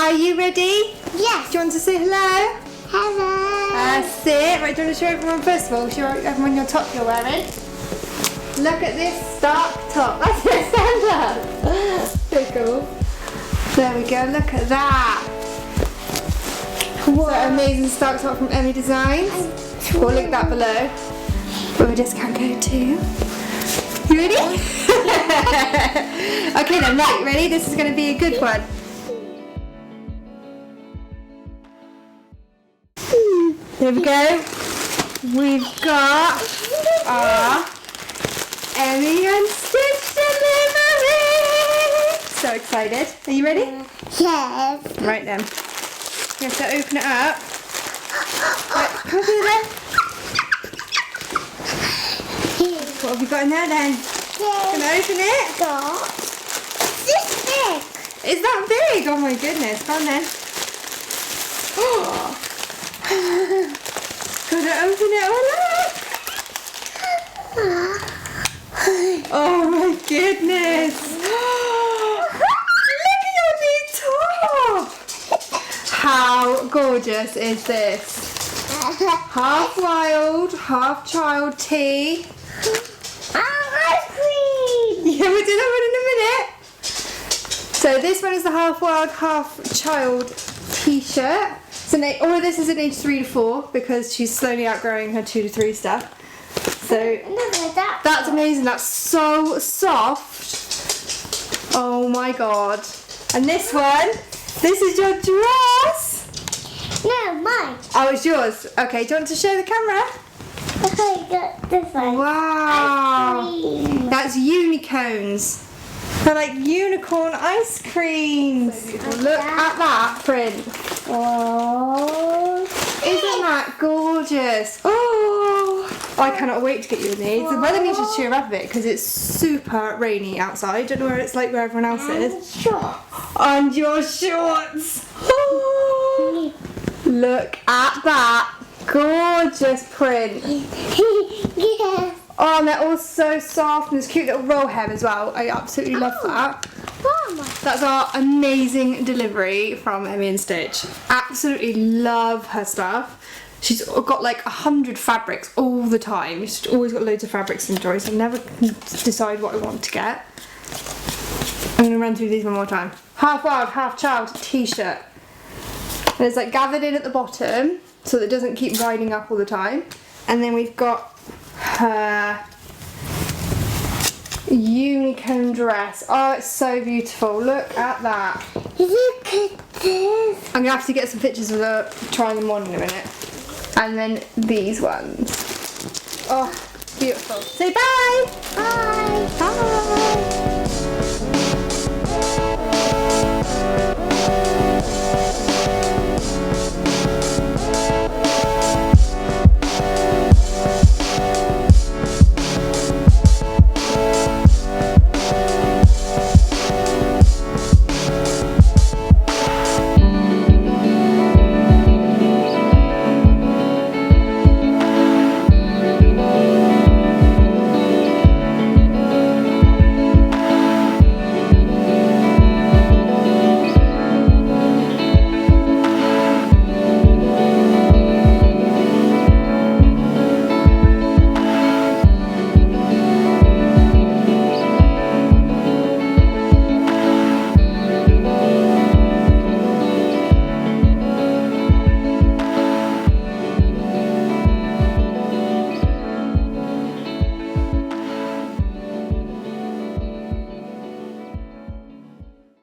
Are you ready? Yes. Do you want to say hello? Hello. That's it. Right, do you want to show everyone first of all? Show everyone your top you're wearing. Look at this dark top. That's it, stand up. So cool. There we go, look at that. What an amazing stark top from Emmy Designs. We'll link that below. But we just can't go to. You ready? Okay then, right, ready? This is going to be a good one. There we go. We've got our Emmy and Stitch delivery. So excited. Are you ready? Yes. Right then. You have to open it up. Right, come through there. What have you got in there then? Can I open it? Got this big. Is that big? Oh my goodness. Come on then. Oh. Gotta open it all up. Oh my goodness. Look at your new top. How gorgeous is this? Half wild, half child tee. Ice cream. Yeah, we'll do that one in a minute. So this one is the half wild, half child t-shirt. So this is an age 3 to 4 because she's slowly outgrowing her 2 to 3 stuff. So that's amazing. That's so soft. Oh my god. And this one, this is your dress. No, mine. Oh, it's yours. Okay, do you want to show the camera? Okay, got this one. Wow. Ice cream. That's unicorns. They're like unicorn ice creams. Look at that print. Oh. Isn't that gorgeous? Oh, I cannot wait to get you in these. The weather needs to cheer up a bit because it's super rainy outside. Don't know where it's like where everyone else is. Shorts. And your shorts. Oh, look at that gorgeous print. Yes. Oh, and they're all so soft and there's cute little roll hem as well. I absolutely love that. Mama. That's our amazing delivery from Emmy and Stitch. Absolutely love her stuff. She's got like 100 fabrics all the time. She's always got loads of fabrics in drawers. I never can decide what I want to get. I'm going to run through these one more time. Half wild, half child t-shirt. And it's like gathered in at the bottom so that it doesn't keep riding up all the time. And then we've got her unicorn dress. Oh, it's so beautiful. Look at that. Look at this. I'm gonna have to get some pictures of her trying them on in a minute. And then these ones. Oh, beautiful. Say bye. Bye. Bye.